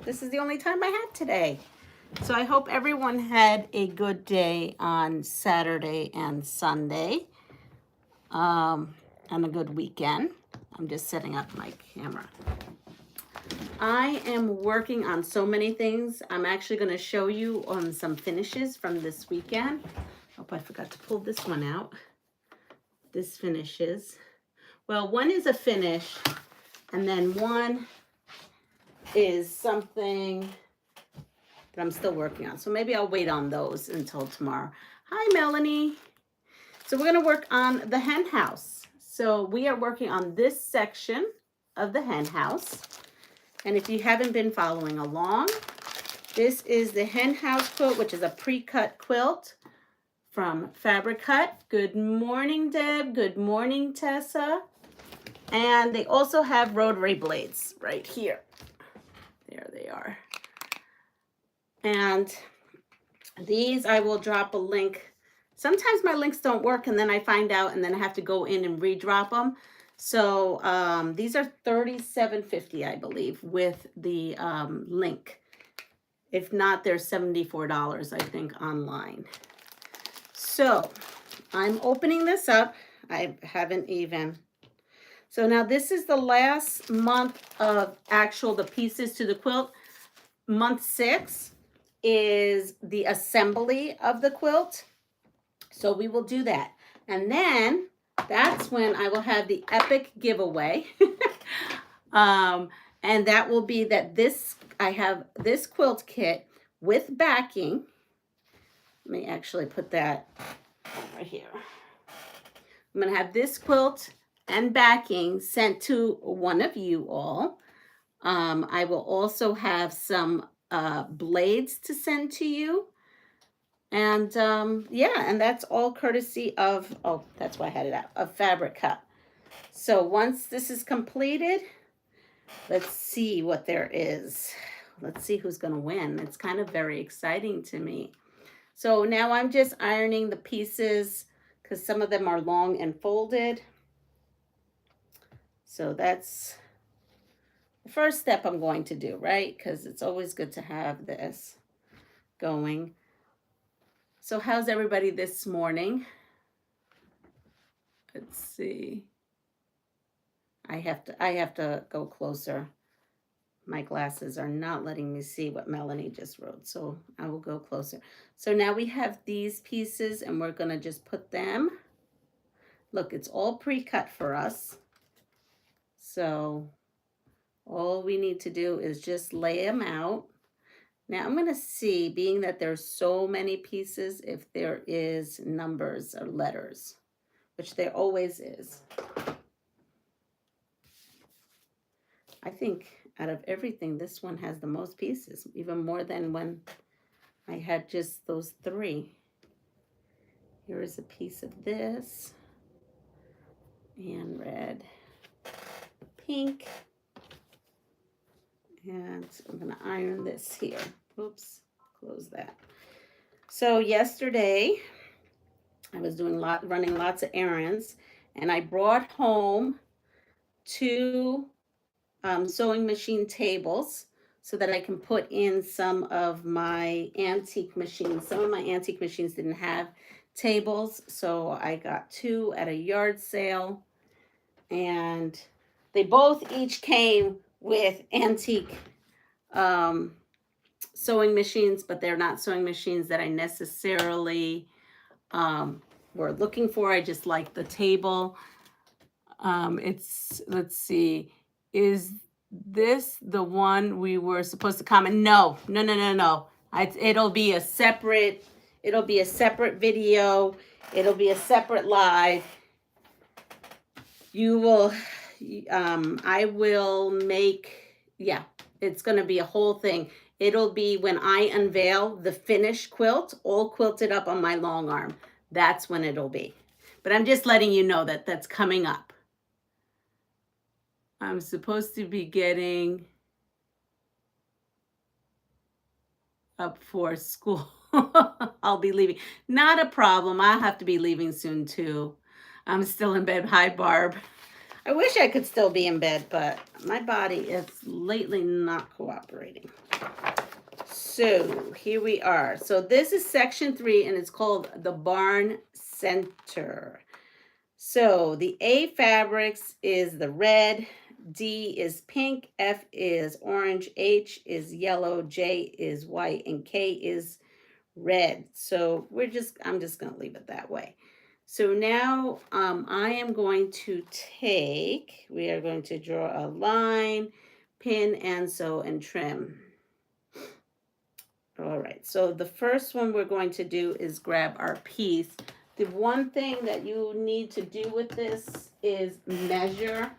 this is the only time I have today. So I hope everyone had a good day on Saturday and Sunday, and a good weekend. I'm just setting up my camera. I am working on so many things. I'm actually going to show you on some finishes from this weekend. Hope I forgot to pull this one out. This finishes. Well, one is a finish, and then one is something that I'm still working on. So maybe I'll wait on those until tomorrow. Hi, Melanie. So we're going to work on the hen house. So we are working on this section of the hen house. And if you haven't been following along, this is the Hen House Quilt, which is a pre-cut quilt from Fabric Cut. Good morning, Deb. Good morning, Tessa. And they also have rotary blades right here. There they are. And these, I will drop a link. Sometimes my links don't work and then I find out and then I have to go in and redrop them. So these are $37.50, I believe, with the link. If not, they're $74, I think, online. So I'm opening this up. I haven't even. So now this is the last month of the pieces to the quilt. Month 6 is the assembly of the quilt. So we will do that. And then that's when I will have the epic giveaway. And that will be that I have this quilt kit with backing. Let me actually put that right here. I'm going to have this quilt and backing sent to one of you all. I will also have some blades to send to you. And yeah, and that's all courtesy of, oh, that's why I had it out, of Fabric Cut. So once this is completed, let's see what there is. Let's see who's going to win. It's kind of very exciting to me. So now I'm just ironing the pieces because some of them are long and folded. So that's the first step I'm going to do, right? Because it's always good to have this going. So how's everybody this morning? Let's see. I have to go closer. My glasses are not letting me see what Melanie just wrote, so I will go closer. So now we have these pieces and we're going to just put them. Look, it's all pre-cut for us. So all we need to do is just lay them out. Now I'm going to see, being that there's so many pieces, if there is numbers or letters, which there always is. I think out of everything, this one has the most pieces, even more than when I had just those 3. Here is a piece of this, and red, pink, and I'm going to iron this here. Oops, close that. So yesterday, I was running lots of errands, and I brought home 2 sewing machine tables so that I can put in some of my antique machines. Some of my antique machines didn't have tables, so I got 2 at a yard sale, and they both each came with antique sewing machines, but they're not sewing machines that I necessarily were looking for. I just like the table. Let's see, is this the one we were supposed to comment? No. It'll be a separate video. It'll be a separate live. You will, I will make, yeah, it's going to be a whole thing. It'll be when I unveil the finished quilt, all quilted up on my long arm. That's when it'll be. But I'm just letting you know that that's coming up. I'm supposed to be getting up for school. I'll be leaving. Not a problem. I'll have to be leaving soon too. I'm still in bed. Hi, Barb. I wish I could still be in bed, but my body is lately not cooperating. So here we are. So this is section 3, and it's called the barn center. So the A fabrics is the red, D is pink, F is orange, H is yellow, J is white, and K is red. So I'm just going to leave it that way. So now I am going to we are going to draw a line, pin, and sew and trim. All right, so the first one we're going to do is grab our piece. The one thing that you need to do with this is measure.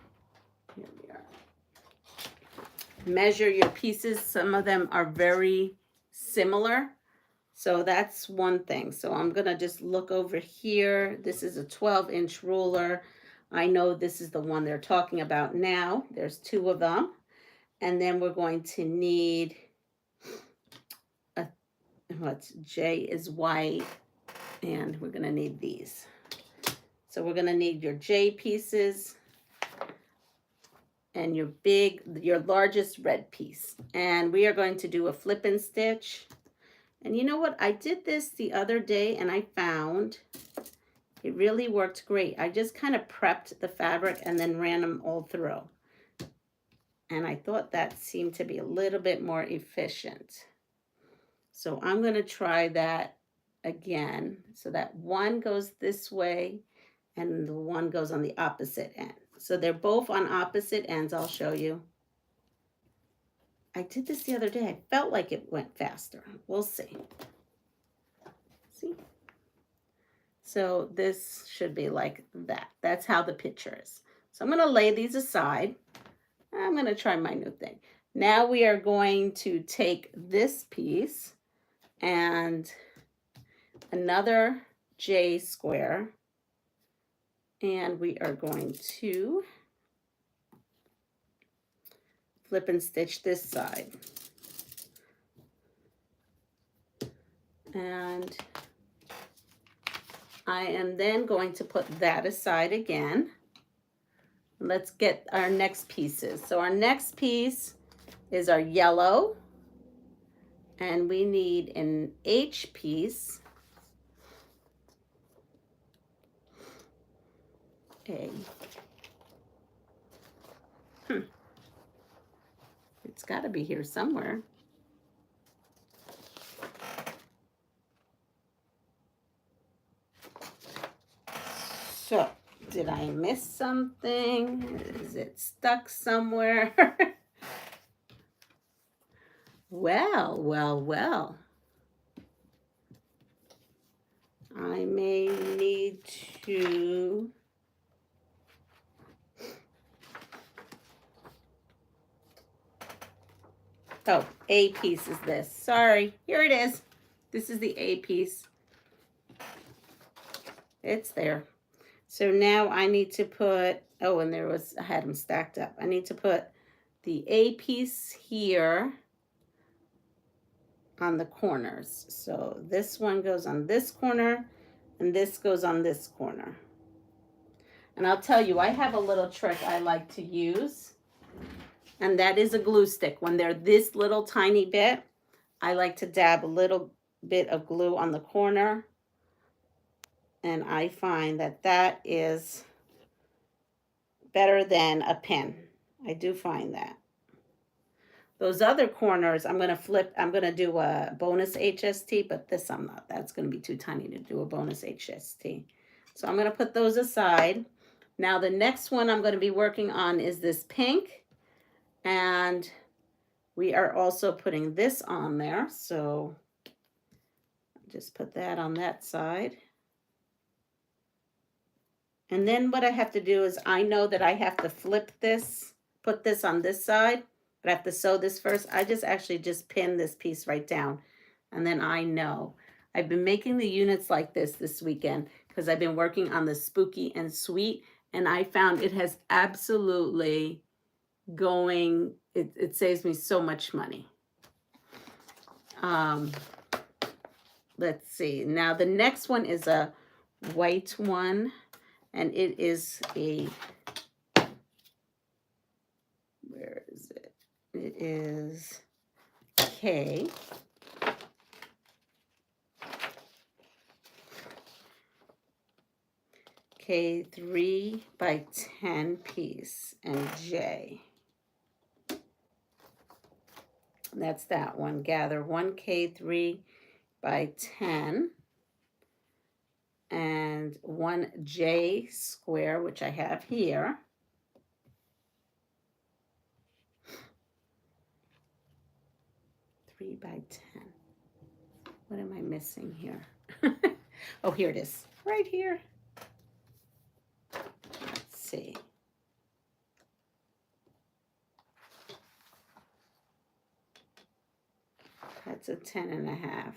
Here we are. Measure your pieces. Some of them are very similar. So that's one thing. So I'm going to just look over here. This is a 12-inch ruler. I know this is the one they're talking about now. There's 2 of them. And then we're going to need J is white, and we're going to need these. So we're going to need your J pieces and your largest red piece. And we are going to do a flip and stitch. And you know what? I did this the other day, and I found it really worked great. I just kind of prepped the fabric and then ran them all through. And I thought that seemed to be a little bit more efficient. So I'm going to try that again. So that one goes this way and the one goes on the opposite end. So they're both on opposite ends. I'll show you. I did this the other day. I felt like it went faster. We'll see. See? So this should be like that. That's how the picture is. So I'm going to lay these aside. I'm going to try my new thing. Now we are going to take this piece and another J square, and we are going to flip and stitch this side. And I am then going to put that aside again. Let's get our next pieces. So our next piece is our yellow, and we need an H piece. It's got to be here somewhere. So, did I miss something? Is it stuck somewhere? Well. I may need to... Oh, A piece is this. Sorry. Here it is. This is the A piece. It's there. So now I need to put... Oh, and I had them stacked up. I need to put the A piece here on the corners. So this one goes on this corner and this goes on this corner. And I'll tell you, I have a little trick I like to use, and that is a glue stick. When they're this little tiny bit, I like to dab a little bit of glue on the corner, and I find that that is better than a pin. I do find that. Those other corners, I'm going to flip. I'm going to do a bonus HST, but this I'm not. That's going to be too tiny to do a bonus HST. So I'm going to put those aside. Now the next one I'm going to be working on is this pink. And we are also putting this on there. So just put that on that side. And then what I have to do is, I know that I have to flip this, put this on this side. But I have to sew this first. I actually just pin this piece right down. And then I know. I've been making the units like this weekend because I've been working on the spooky and sweet. And I found it has absolutely it saves me so much money. Let's see. Now the next one is a white one. And it is a is K. K 3 by 10 piece, and J. That's that one. Gather 1 K 3 by 10 and 1 J square, which I have here. By 10. What am I missing here? Oh, here it is. Right here. Let's see. That's a 10.5.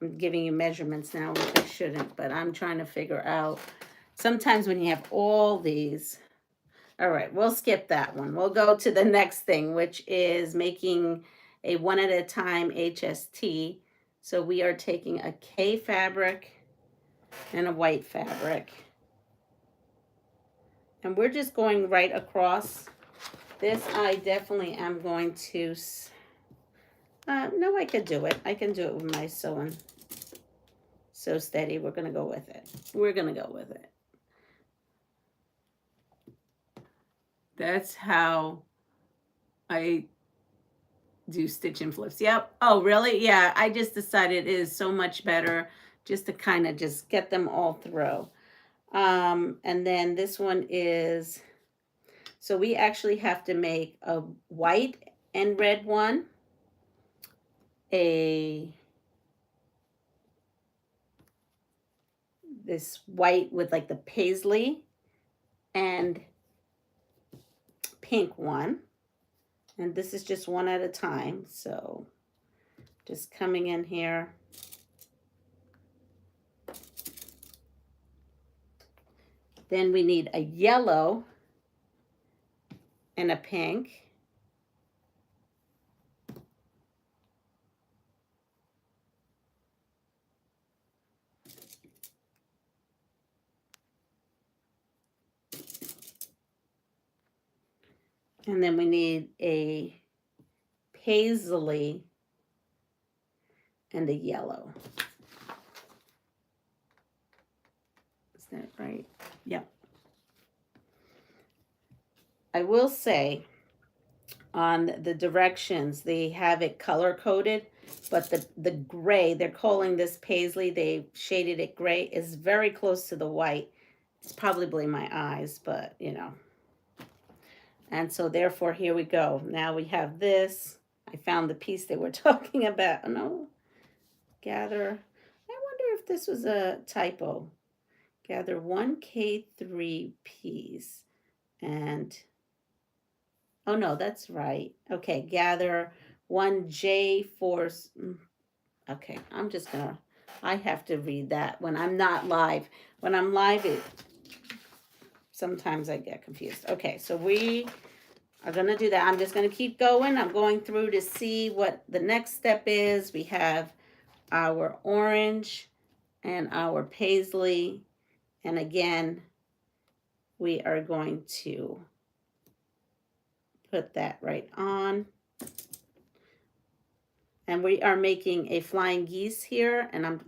I'm giving you measurements now, which I shouldn't, but I'm trying to figure out. Sometimes when you have all these. All right, we'll skip that one. We'll go to the next thing, which is making a one at a time HST. So we are taking a K fabric and a white fabric. And we're just going right across. This I definitely am going to, no, I could do it. I can do it with my sewing So Steady. We're going to go with it. We're going to go with it. That's how I do stitch and flips. Yep. Oh, really? Yeah, I just decided it is so much better just to kind of just get them all through. And then this one is, so we actually have to make a white and red one, this white with like the paisley, and pink one. And this is just one at a time. So just coming in here. Then we need a yellow and a pink. And then we need a paisley and a yellow. Is that right? Yep. I will say on the directions, they have it color coded, but the gray, they're calling this paisley, they shaded it gray, is very close to the white. It's probably my eyes, but you know. And so therefore, here we go. Now we have this. I found the piece they were talking about. Oh, no. Gather. I wonder if this was a typo. Gather 1 K3 piece. And, oh, no, that's right. Okay, gather 1 J4. Okay, I'm just going to, I have to read that when I'm not live. When I'm live, sometimes I get confused. Okay, so we are going to do that. I'm just going to keep going. I'm going through to see what the next step is. We have our orange and our paisley. And again, we are going to put that right on. And we are making a flying geese here. And I'm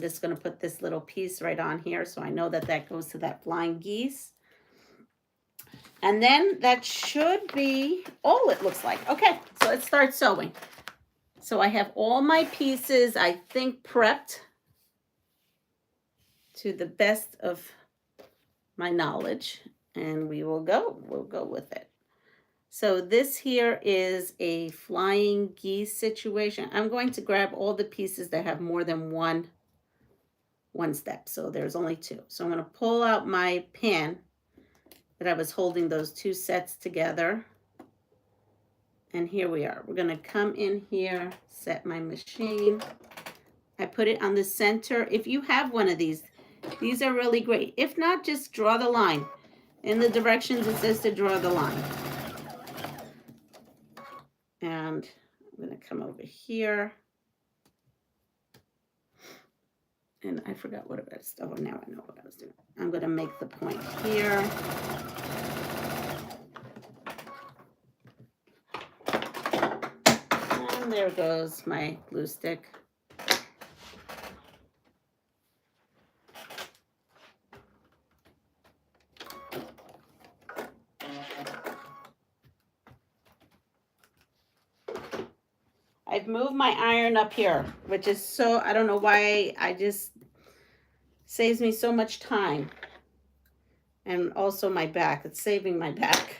just going to put this little piece right on here so I know that that goes to that flying geese. And then that should be all it looks like. Okay, so let's start sewing. So I have all my pieces, I think, prepped to the best of my knowledge. And we'll go with it. So this here is a flying geese situation. I'm going to grab all the pieces that have more than one step. So there's only 2. So I'm going to pull out my pin that I was holding those 2 sets together. And here we are. We're going to come in here, set my machine. I put it on the center. If you have one of these are really great. If not, just draw the line. In the directions, it says to draw the line. And I'm going to come over here. And I forgot what it was. Oh, now I know what I was doing. I'm going to make the point here. And there goes my glue stick. I've moved my iron up here, which is so, I don't know why, I just saves me so much time. And also my back, it's saving my back.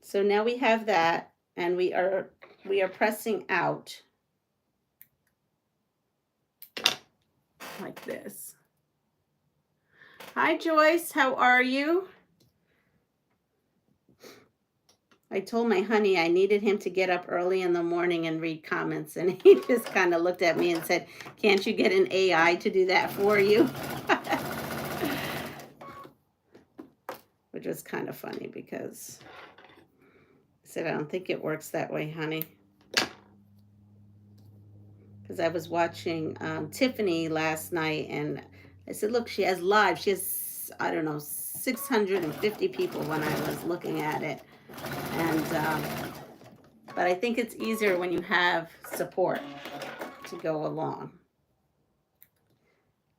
So now we have that, and we are pressing out like this. Hi Joyce, how are you? I told my honey I needed him to get up early in the morning and read comments, and he just kind of looked at me and said, can't you get an AI to do that for you? Which was kind of funny because I said, I don't think it works that way, honey. Because I was watching Tiffany last night, and I said, look, she has, I don't know, 650 people when I was looking at it. And but I think it's easier when you have support to go along.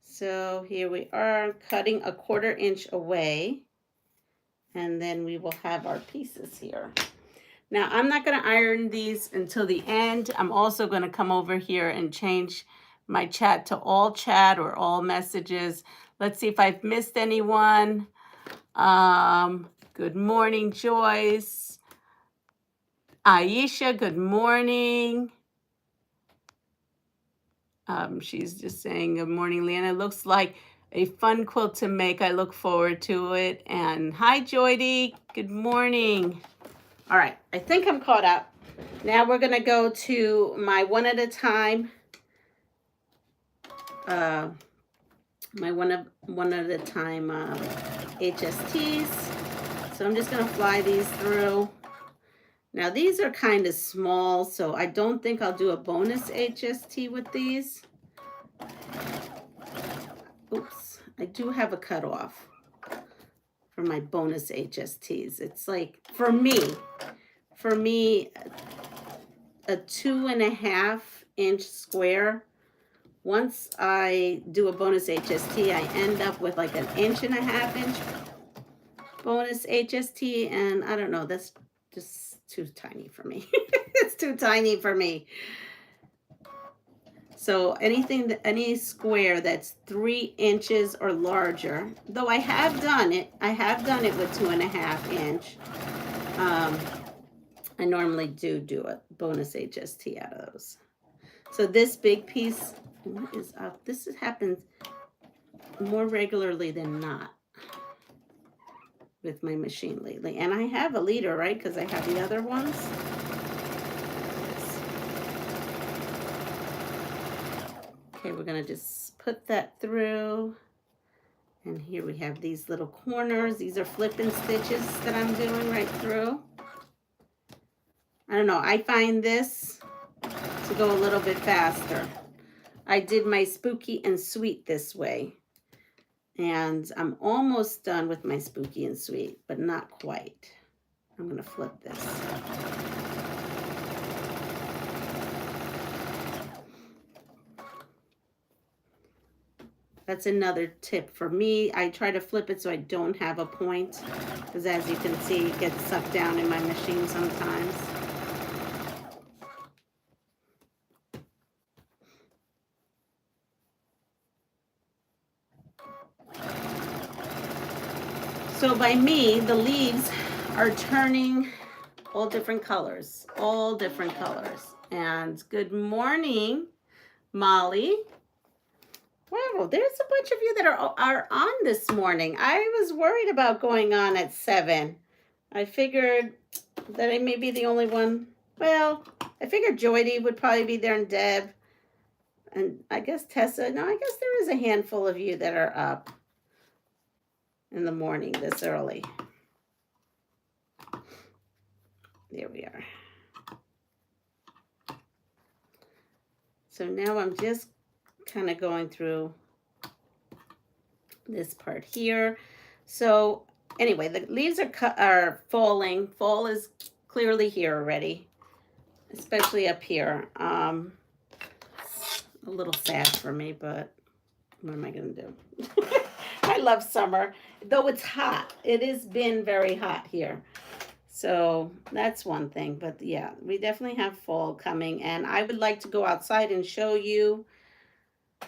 So here we are cutting a 1/4 inch away, and then we will have our pieces here. Now I'm not going to iron these until the end. I'm also going to come over here and change my chat to all chat or all messages. Let's see if I've missed anyone. Good morning, Joyce. Aisha, good morning. She's just saying, good morning, Leanna. Looks like a fun quilt to make. I look forward to it. And hi, Joydy. Good morning. All right, I think I'm caught up. Now we're going to go to my one at a time. My one at a time HSTs. So I'm just going to fly these through. Now these are kind of small, so I don't think I'll do a bonus HST with these. Oops, I do have a cutoff for my bonus HSTs. It's like, for me, a 2.5 inch square. Once I do a bonus HST, I end up with like an 1.5 inch bonus HST, and I don't know, that's just too tiny for me. It's too tiny for me. So any square that's 3 inches or larger, though I have done it with 2.5 inch. I normally do a bonus HST out of those. So this big piece, what is up? This happens more regularly than not with my machine lately. And I have a leader, right? Because I have the other ones. Okay, we're going to just put that through. And here we have these little corners. These are flip and stitches that I'm doing right through. I don't know. I find this to go a little bit faster. I did my spooky and sweet this way. And I'm almost done with my spooky and sweet, but not quite. I'm going to flip this. That's another tip for me. I try to flip it so I don't have a point, because as you can see, it gets sucked down in my machine sometimes. So by me, the leaves are turning all different colors, And good morning, Molly. Wow, there's a bunch of you that are on this morning. I was worried about going on at 7. I figured that I may be the only one. Well, I figured Joydy would probably be there, and Deb. And I guess Tessa. No, I guess there is a handful of you that are up in the morning this early. There we are. So now I'm just kind of going through this part here. So anyway, the leaves are falling. Fall is clearly here already. especially up here. A little sad for me, but what am I going to do? I love summer, though it's hot. It has been very hot here. So that's one thing. But yeah, we definitely have fall coming. And I would like to go outside and show you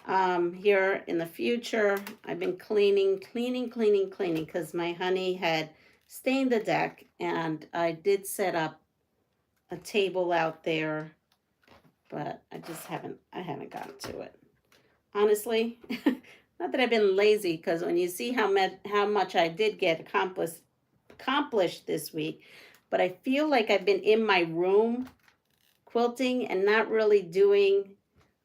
here in the future. I've been cleaning because my honey had stained the deck. And I did set up a table out there, but I haven't gotten to it. Honestly, not that I've been lazy, because when you see how much I did get accomplished this week, but I feel like I've been in my room quilting and not really doing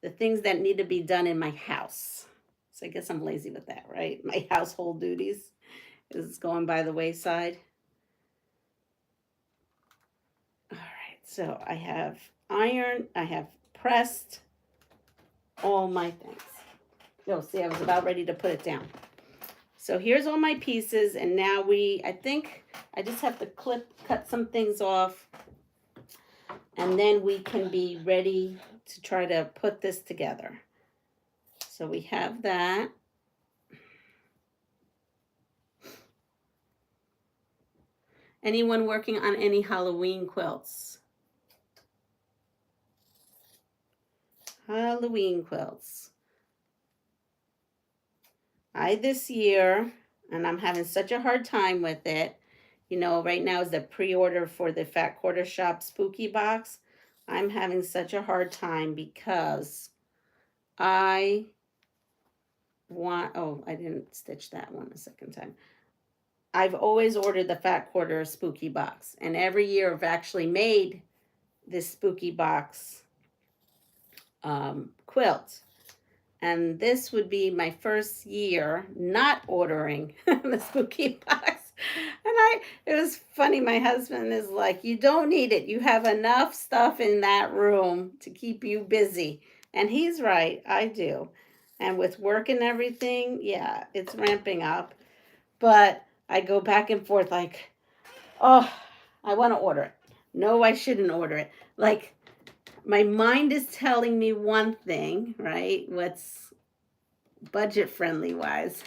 the things that need to be done in my house. So I guess I'm lazy with that, right? My household duties is going by the wayside. All right, so I have iron, I have pressed all my things. Oh, see, I was about ready to put it down. So here's all my pieces, and now I think I just have to cut some things off, and then we can be ready to try to put this together. So we have that. Anyone working on any Halloween quilts? Halloween quilts. This year, and I'm having such a hard time with it. You know, right now is the pre-order for the Fat Quarter Shop Spooky Box. I'm having such a hard time because I didn't stitch that one a second time. I've always ordered the Fat Quarter Spooky Box, and every year I've actually made this Spooky Box quilt. And this would be my first year not ordering the Spooky Box. And it was funny. My husband is like, you don't need it. You have enough stuff in that room to keep you busy. And he's right. I do. And with work and everything, yeah, it's ramping up. But I go back and forth like, oh, I want to order it. No, I shouldn't order it. Like, my mind is telling me one thing, right? What's budget friendly wise.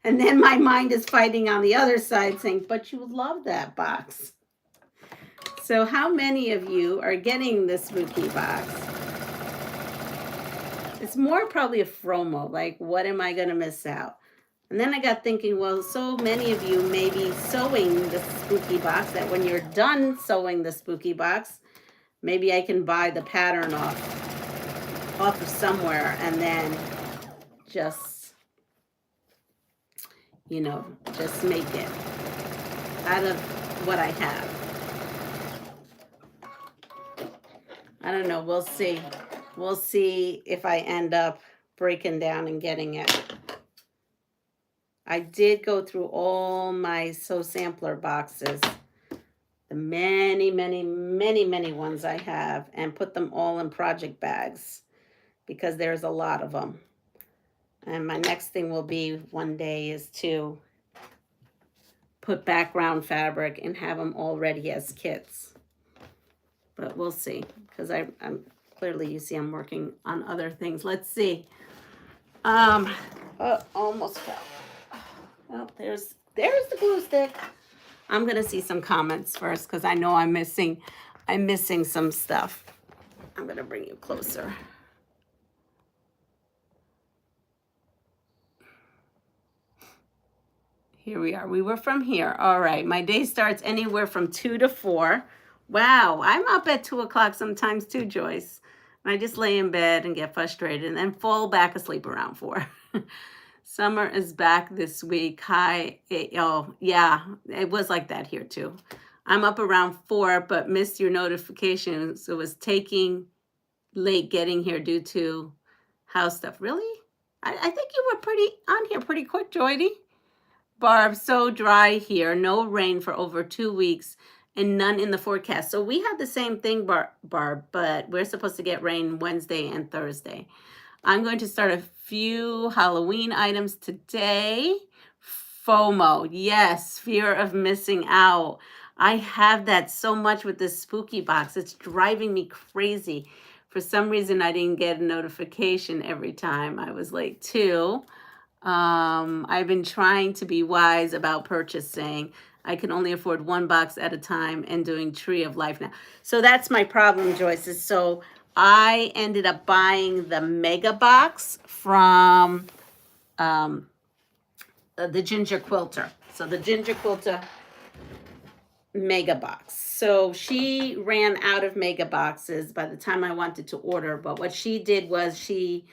And then my mind is fighting on the other side saying, but you would love that box. So how many of you are getting this spooky box? It's more probably a FOMO, like what am I going to miss out? And then I got thinking, well, so many of you may be sewing the spooky box that when you're done sewing the spooky box, maybe I can buy the pattern off of somewhere and then just, just make it out of what I have. I don't know. We'll see. We'll see if I end up breaking down and getting it. I did go through all my Sew Sampler boxes, the many ones I have, and put them all in project bags because there's a lot of them. And my next thing will be one day is to put background fabric and have them all ready as kits. But we'll see, because I'm clearly, you see, I'm working on other things. Let's see. Almost fell. Well, there's the glue stick. I'm gonna see some comments first because I know I'm missing some stuff. I'm gonna bring you closer. Here we are. We were from here. All right. My day starts anywhere from 2 to 4. Wow. I'm up at 2 o'clock sometimes too, Joyce. I just lay in bed and get frustrated and then fall back asleep around 4. Summer is back this week. Hi. Oh, yeah. It was like that here too. I'm up around 4, but missed your notification. So it was taking late getting here due to house stuff. Really? I think you were on here pretty quick, Joydy. Barb, so dry here. No rain for over 2 weeks and none in the forecast. So we had the same thing, Barb, but we're supposed to get rain Wednesday and Thursday. I'm going to start a few Halloween items today. FOMO, yes, fear of missing out. I have that so much with this spooky box. It's driving me crazy. For some reason, I didn't get a notification every time I was late too. I've been trying to be wise about purchasing. I can only afford one box at a time and doing Tree of Life now. So that's my problem, Joyce. Is so I ended up buying the mega box from the Ginger Quilter. So the Ginger Quilter mega box. So she ran out of mega boxes by the time I wanted to order. But what she did was she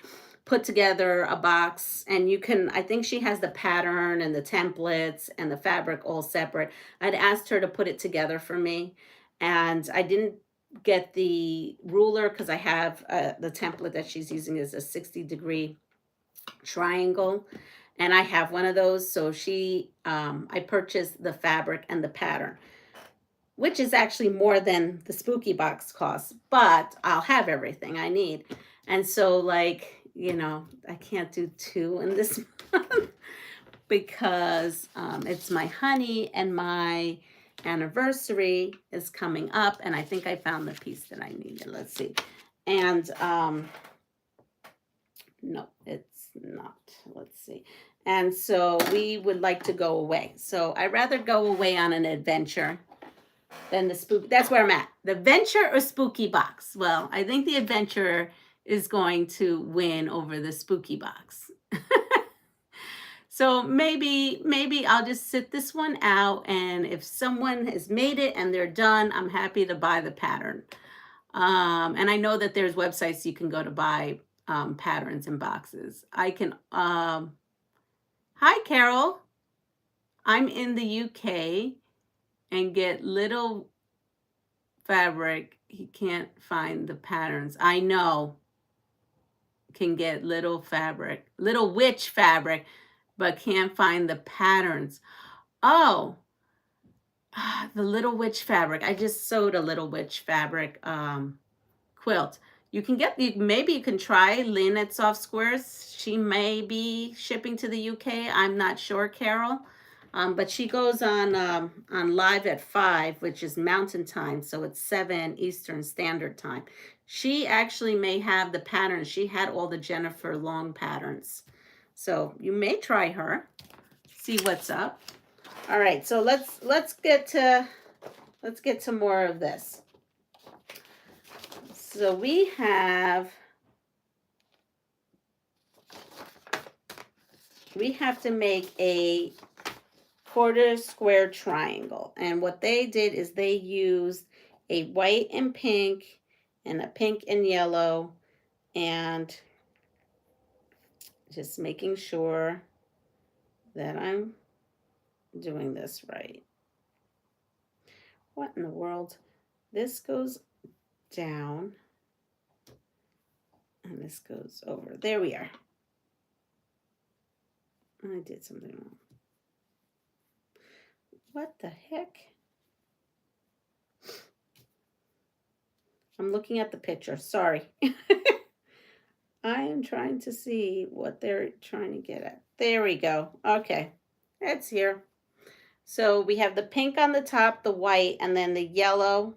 put together a box, and you can, I think she has the pattern and the templates and the fabric all separate. I'd asked her to put it together for me, and I didn't get the ruler because I have the template that she's using is a 60-degree triangle, and I have one of those. So I purchased the fabric and the pattern, which is actually more than the spooky box costs, but I'll have everything I need. And so, like, I can't do two in this month because it's my honey and my anniversary is coming up, and I think I found the piece that I needed. Let's see. And no, it's not. Let's see. And so we would like to go away. So I'd rather go away on an adventure than the spook. That's where I'm at. The adventure or spooky box? Well, I think the adventure is going to win over the spooky box. So maybe I'll just sit this one out, and if someone has made it and they're done, I'm happy to buy the pattern. And I know that there's websites you can go to buy patterns and boxes. I can. Hi, Carol. I'm in the UK and get little fabric. He can't find the patterns. I know. Can get little fabric, little witch fabric, but can't find the patterns. Oh, the little witch fabric. I just sewed a little witch fabric quilt. You can get, maybe you can try Lynn at Soft Squares. She may be shipping to the UK. I'm not sure, Carol. But she goes on live at 5, which is Mountain Time, so it's 7 Eastern Standard Time. She actually may have the patterns. She had all the Jennifer Long patterns. So you may try her. See what's up. All right, so let's get to more of this. So we have to make a quarter square triangle, and what they did is they used a white and pink and a pink and yellow, and just making sure that I'm doing this right. What in the world? This goes down and this goes over. There we are. I did something wrong. What the heck? I'm looking at the picture. Sorry. I am trying to see what they're trying to get at. There we go. Okay. It's here. So we have the pink on the top, the white, and then the yellow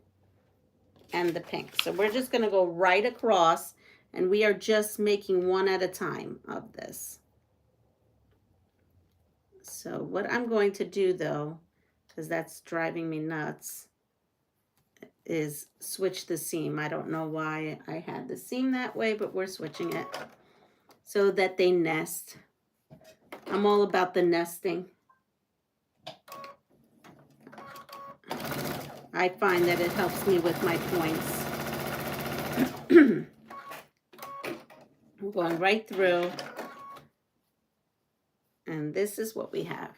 and the pink. So we're just going to go right across, and we are just making one at a time of this. So what I'm going to do, though, because that's driving me nuts, is switch the seam. I don't know why I had the seam that way, but we're switching it so that they nest. I'm all about the nesting. I find that it helps me with my points. I'm going right through, and this is what we have.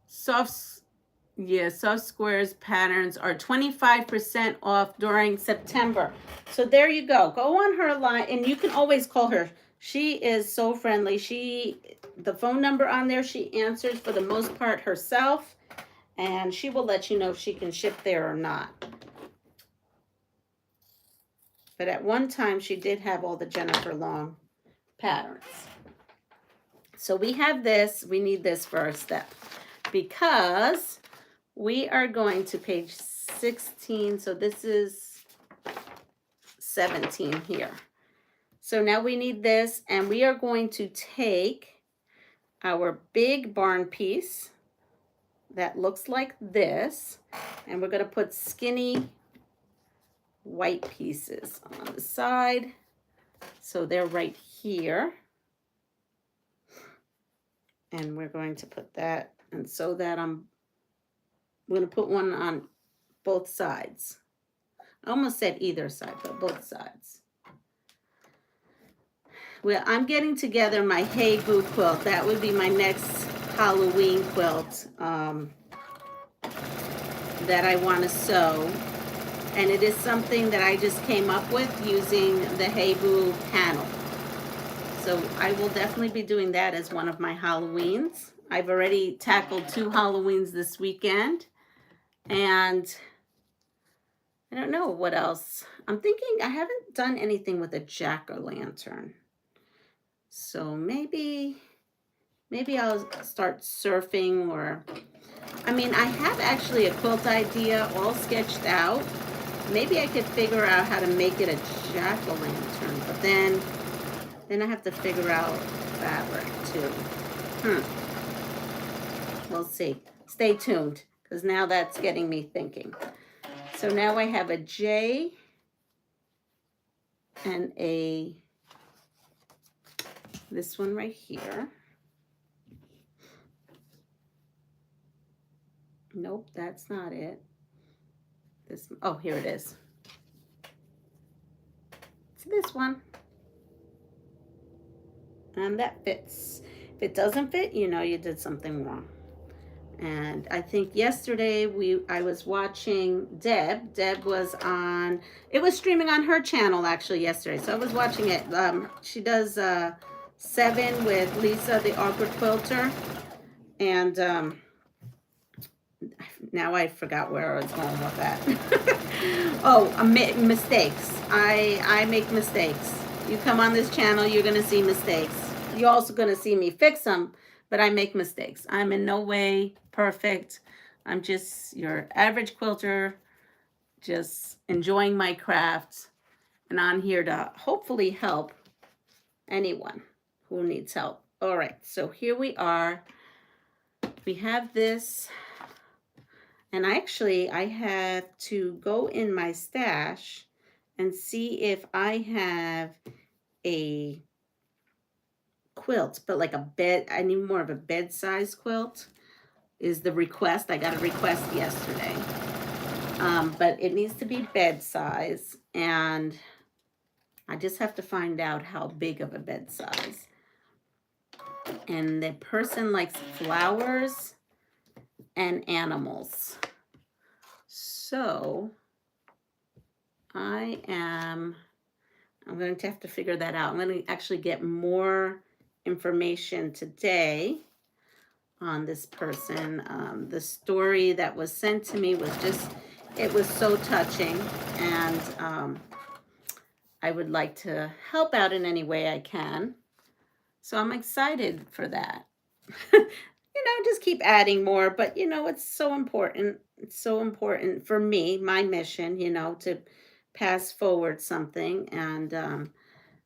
Soft Squares patterns are 25% off during September. So there you go. Go on her line, and you can always call her. She is so friendly. The phone number on there, she answers for the most part herself, and she will let you know if she can ship there or not. But at one time, she did have all the Jennifer Long patterns. So we have this, we need this for our step because we are going to page 16. So this is 17 here. So now we need this, and we are going to take our big barn piece that looks like this, and we're going to put skinny white pieces on the side. So they're right here. And we're going to put that, and so that I'm going to put one on both sides. I almost said either side, but both sides. Well, I'm getting together my Hey Boo quilt. That would be my next Halloween quilt that I want to sew. And it is something that I just came up with using the Hey Boo panel. So I will definitely be doing that as one of my Halloweens. I've already tackled 2 Halloweens this weekend. And I don't know what else. I'm thinking I haven't done anything with a jack-o'-lantern. So maybe I'll start surfing, or, I mean, I have actually a quilt idea all sketched out. Maybe I could figure out how to make it a jack-o'-lantern, but then I have to figure out fabric too. We'll see. Stay tuned, because now that's getting me thinking. So now I have a J and this one right here. Nope, that's not it. Oh, here it is. It's this one. And that fits. If it doesn't fit, you know you did something wrong. And I think yesterday I was watching Deb. Deb was on, it was streaming on her channel actually yesterday. So I was watching it. She does 7 with Lisa, the awkward quilter. And now I forgot where I was going with that. Oh, mistakes. I make mistakes. You come on this channel, you're going to see mistakes. You're also going to see me fix them, but I make mistakes. I'm in no way perfect. I'm just your average quilter, just enjoying my craft. And I'm here to hopefully help anyone who needs help. All right, so here we are. We have this. And actually, I have to go in my stash and see if I have a quilt, but like a bed. I need more of a bed size quilt is the request. I got a request yesterday. But it needs to be bed size, and I just have to find out how big of a bed size. And the person likes flowers and animals. So I'm going to have to figure that out. I'm going to actually get more information today on this person. The story that was sent to me was just, it was so touching, and I would like to help out in any way I can. So I'm excited for that. You know, just keep adding more, but you know, it's so important. It's so important for me, my mission, you know, to pass forward something. And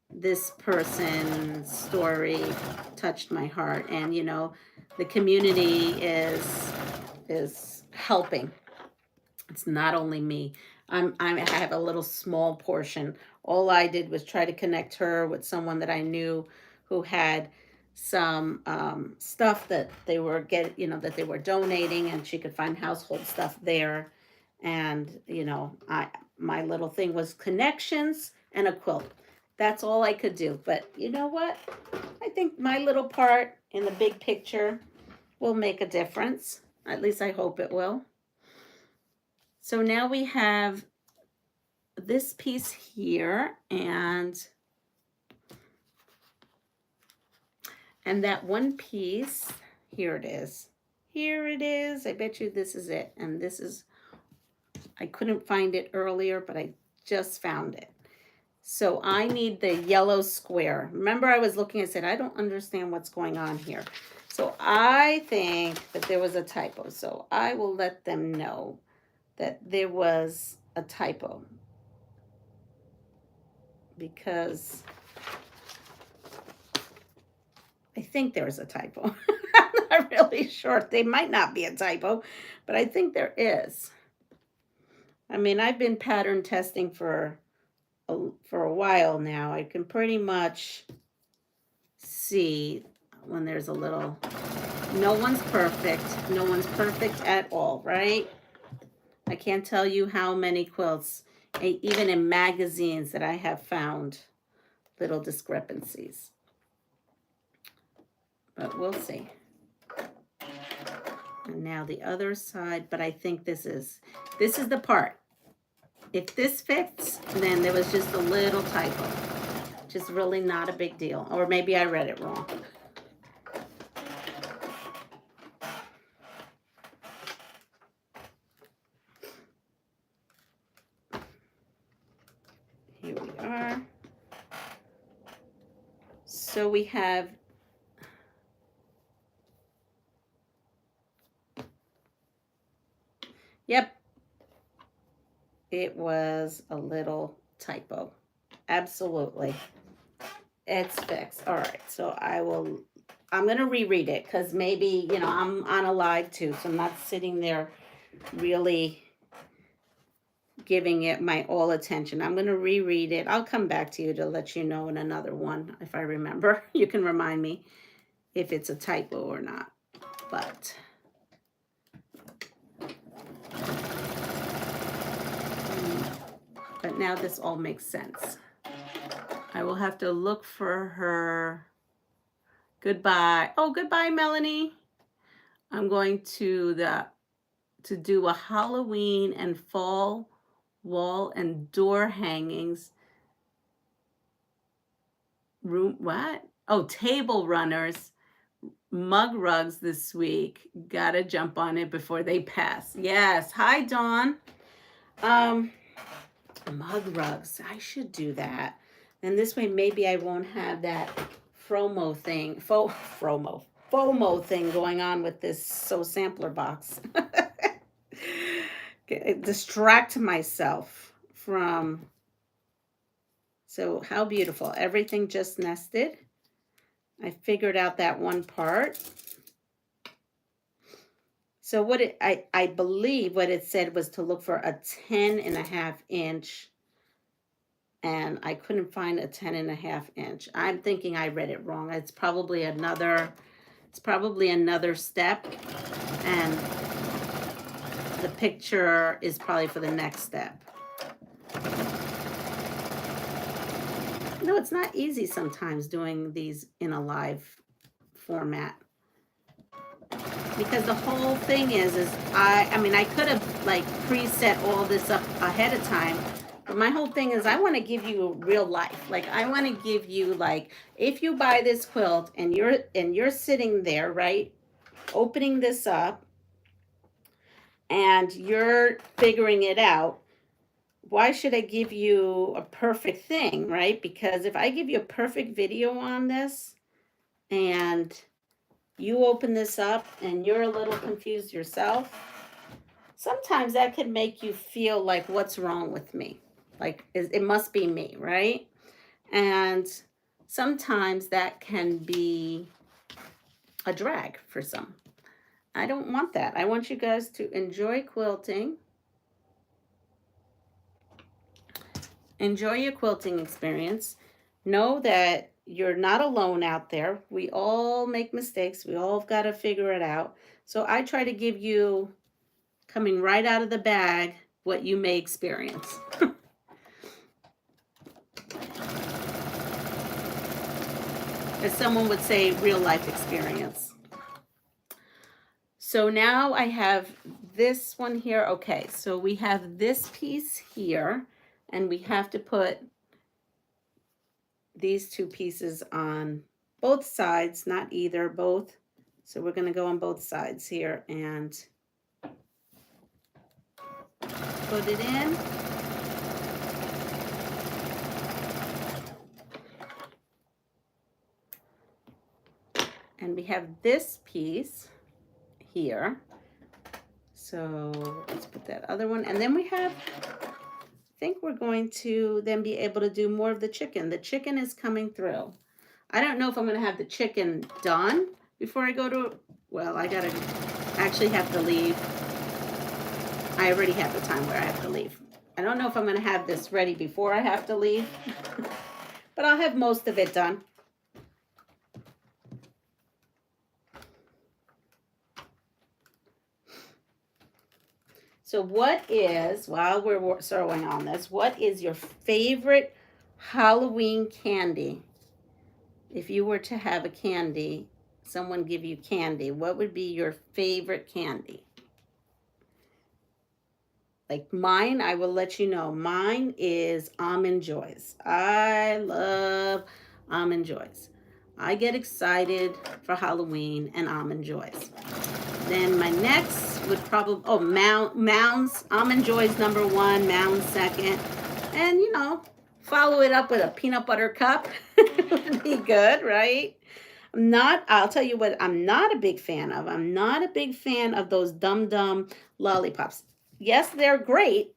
this person's story touched my heart. And, you know, the community is helping. It's not only me. I have a little small portion. All I did was try to connect her with someone that I knew who had some stuff that they were that they were donating, and she could find household stuff there. And you know, my little thing was connections and a quilt. That's all I could do. But you know what? I think my little part in the big picture will make a difference. At least I hope it will. So now we have this piece here, and that one piece, here it is. Here it is. I bet you this is it. And this is, I couldn't find it earlier, but I just found it. So I need the yellow square. Remember, I was looking, I said, I don't understand what's going on here. So I think that there was a typo. So I will let them know that there was a typo, because I think there's a typo. I'm not really sure. They might not be a typo, but I think there is. I mean, I've been pattern testing for a while now. I can pretty much see when there's a little. No one's perfect. No one's perfect at all, right? I can't tell you how many quilts, even in magazines, that I have found little discrepancies. But we'll see. And now the other side, but I think this is the part. If this fits, then there was just a little typo. Just really not a big deal. Or maybe I read it wrong. Here we are. So we have yep. It was a little typo. Absolutely. It's fixed. All right. So I'm going to reread it, because maybe, I'm on a live too. So I'm not sitting there really giving it my all attention. I'm going to reread it. I'll come back to you to let you know in another one if I remember. You can remind me if it's a typo or not. But now this all makes sense. I will have to look for her. Goodbye. Oh, goodbye, Melanie. I'm going to do a Halloween and fall wall and door hangings. Table runners, mug rugs this week. Gotta jump on it before they pass. Yes. Hi, Dawn. Mug rugs. I should do that. And this way, maybe I won't have that FOMO thing going on with this sampler box. Distract myself from. So how beautiful. Everything just nested. I figured out that one part. So I believe what it said was to look for a 10.5 inch, and I couldn't find a 10.5 inch. I'm thinking I read it wrong. It's probably another step, and the picture is probably for the next step. No, it's not easy sometimes doing these in a live format. Because the whole thing is I mean, I could have preset all this up ahead of time, but my whole thing is I want to give you real life. I want to give you, if you buy this quilt and you're sitting there, right, opening this up and you're figuring it out, why should I give you a perfect thing, right? Because if I give you a perfect video on this and you open this up and you're a little confused yourself, sometimes that could make you feel like, what's wrong with me? It must be me, right? And sometimes that can be a drag for some. I don't want that. I want you guys to enjoy quilting. Enjoy your quilting experience. Know that you're not alone out there. We all make mistakes. We all got to figure it out. So I try to give you, coming right out of the bag, what you may experience. As someone would say, real life experience. So now I have this one here. Okay, so we have this piece here, and we have to put these two pieces on both sides, not either, both. So we're going to go on both sides here and put it in. have this piece here. So let's put that other one. And then we have, I think we're going to then be able to do more of the chicken. The chicken is coming through. I don't know if I'm going to have the chicken done before I go to, well, I got to actually have to leave. I already have the time where I have to leave. I don't know if I'm going to have this ready before I have to leave, but I'll have most of it done. So what is, while we're sewing on this, what is your favorite Halloween candy? If you were to have a candy, someone give you candy, what would be your favorite candy? Like mine, I will let you know. Mine is Almond Joys. I love Almond Joys. I get excited for Halloween and Almond Joys. Then my next would probably, oh, Mounds. Almond Joys #1, Mounds second. And, you know, follow it up with a peanut butter cup. Would be good, right? I'll tell you what I'm not a big fan of. I'm not a big fan of those Dum Dum lollipops. Yes, they're great,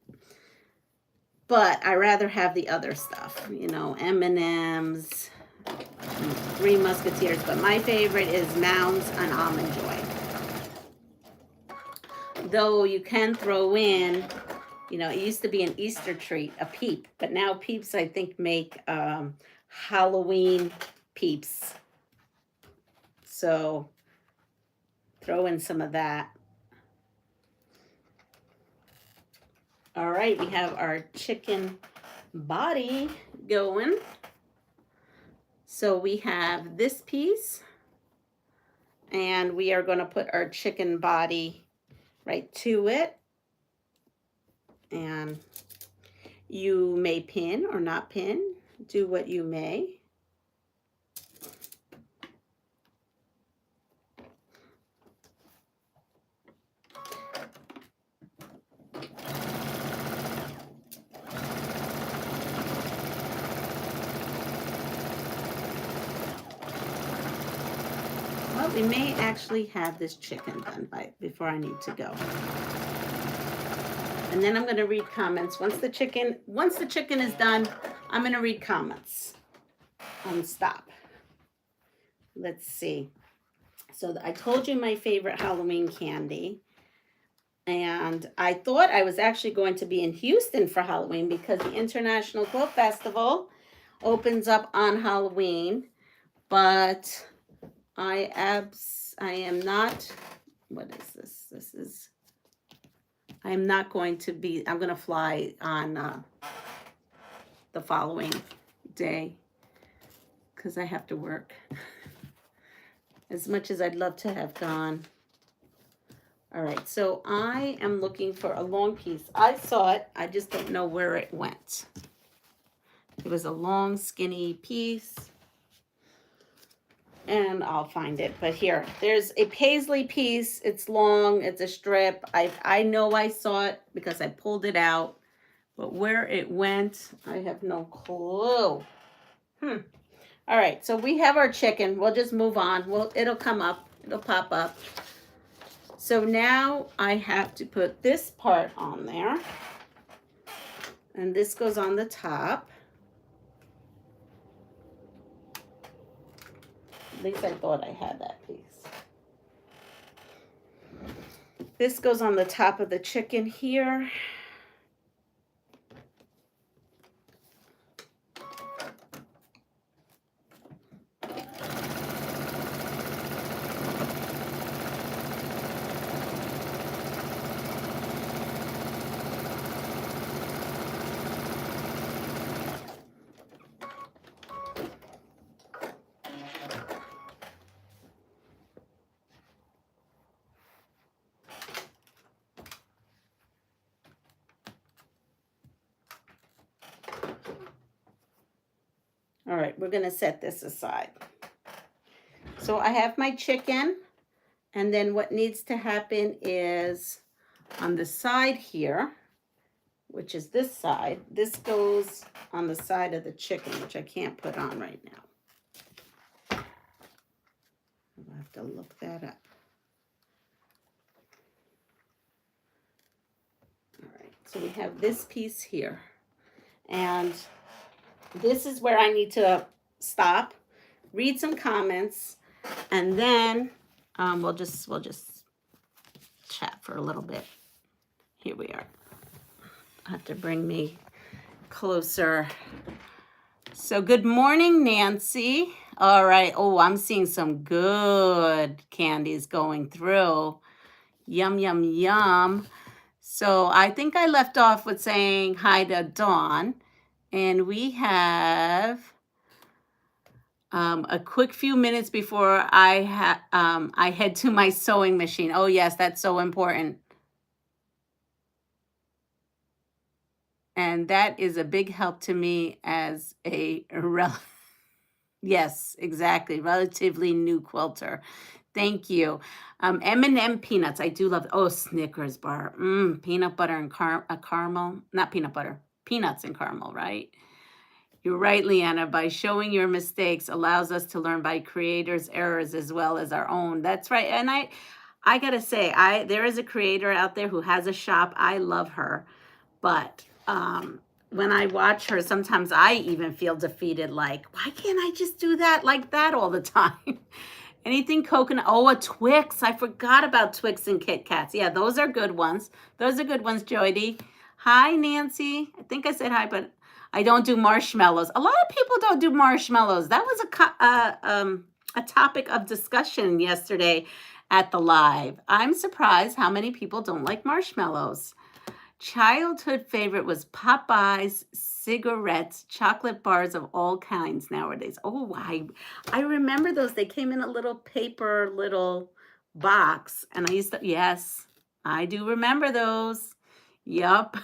but I rather have the other stuff, you know, M&Ms, Three Musketeers, but my favorite is Mounds and Almond Joy. Though you can throw in, you know, it used to be an Easter treat, a Peep, but now Peeps, I think, make Halloween Peeps. So throw in some of that. All right, we have our chicken body going. So we have this piece, and we are going to put our chicken body right to it. And you may pin or not pin, do what you may. Well, we may actually have this chicken done before I need to go. And then I'm going to read comments. Once the chicken is done, I'm going to read comments. Stop. Let's see. So I told you my favorite Halloween candy. And I thought I was actually going to be in Houston for Halloween because the International Quilt Festival opens up on Halloween. But I am not, what is this? I am not going to be, I'm going to fly on the following day because I have to work. As much as I'd love to have gone. All right, so I am looking for a long piece. I saw it, I just don't know where it went. It was a long, skinny piece. And I'll find it. But here, there's a paisley piece. It's long. It's a strip. I know I saw it because I pulled it out. But where it went, I have no clue. All right, so we have our chicken. We'll just move on. It'll come up. It'll pop up. So now I have to put this part on there. And this goes on the top. At least I thought I had that piece. This goes on the top of the chicken here. All right, we're going to set this aside. So I have my chicken, and then what needs to happen is on the side here, which is this side, this goes on the side of the chicken, which I can't put on right now. I'll have to look that up. All right, so we have this piece here. And this is where I need to stop, read some comments, and then we'll just chat for a little bit. Here we are. I have to bring me closer. So good morning, Nancy. All right. Oh, I'm seeing some good candies going through. Yum, yum, yum. So I think I left off with saying hi to Dawn. And we have a quick few minutes before I head to my sewing machine. Oh, yes, that's so important. And that is a big help to me as a yes, exactly, relatively new quilter. Thank you. M&M peanuts. I do love. Oh, Snickers bar. Peanut butter and caramel. Not peanut butter. Peanuts and caramel, right? You're right, Leanna. By showing your mistakes allows us to learn by creators' errors as well as our own. That's right. And I gotta say, there is a creator out there who has a shop. I love her, but when I watch her, sometimes I even feel defeated. Like, why can't I just do that like that all the time? Anything coconut. Oh, a Twix. I forgot about Twix and Kit Kats. Yeah, those are good ones. Those are good ones, Jody. Hi, Nancy. I think I said hi, but I don't do marshmallows. A lot of people don't do marshmallows. That was a topic of discussion yesterday at the live. I'm surprised how many people don't like marshmallows. Childhood favorite was Popeye's cigarettes, chocolate bars of all kinds nowadays. Oh, I remember those. They came in a little paper box, and I used to, yes, I do remember those. Yup.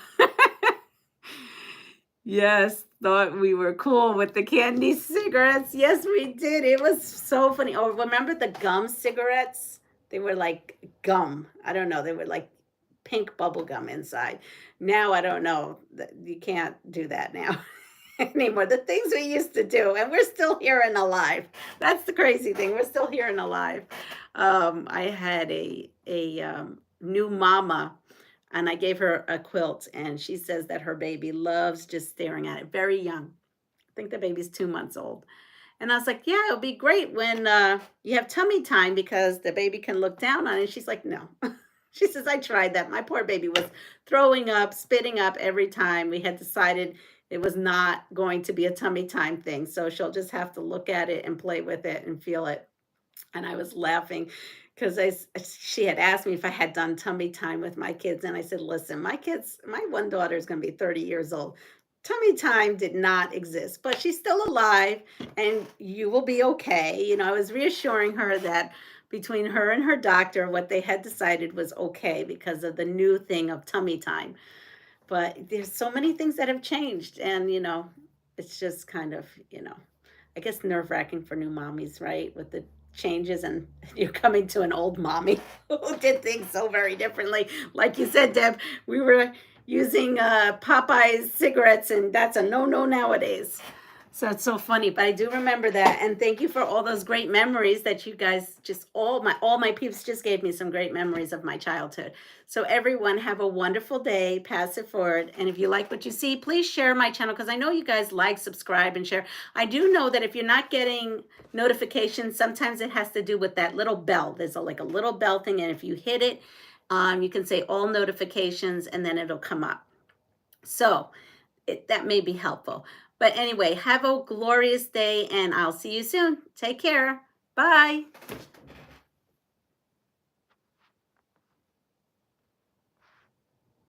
Yes, thought we were cool with the candy cigarettes. Yes, we did. It was so funny. Oh, remember the gum cigarettes? They were like gum. I don't know. They were like pink bubble gum inside. Now I don't know. You can't do that now anymore. The things we used to do, and we're still here and alive. That's the crazy thing. We're still here and alive. I had a new mama, and I gave her a quilt, and she says that her baby loves just staring at it. Very young. I think the baby's 2 months old. And I was like, yeah, it'll be great when you have tummy time because the baby can look down on it. And she's like, no. She says, I tried that. My poor baby was throwing up, spitting up every time. We had decided it was not going to be a tummy time thing. So she'll just have to look at it and play with it and feel it. And I was laughing because she had asked me if I had done tummy time with my kids. And I said, listen, my one daughter is going to be 30 years old. Tummy time did not exist, but she's still alive and you will be okay. You know, I was reassuring her that between her and her doctor, what they had decided was okay because of the new thing of tummy time. But there's so many things that have changed. And, you know, it's just kind of, you know, I guess nerve-wracking for new mommies, right? With the changes and you're coming to an old mommy who did things so very differently. Like you said, Deb, we were using Popeye's cigarettes and that's a no-no nowadays. So it's so funny, but I do remember that. And thank you for all those great memories that you guys just, all my peeps just gave me some great memories of my childhood. So everyone have a wonderful day, pass it forward. And if you like what you see, please share my channel because I know you guys like, subscribe, and share. I do know that if you're not getting notifications, sometimes it has to do with that little bell. There's like a little bell thing. And if you hit it, you can say all notifications and then it'll come up. So that may be helpful. But anyway, have a glorious day and I'll see you soon. Take care. Bye.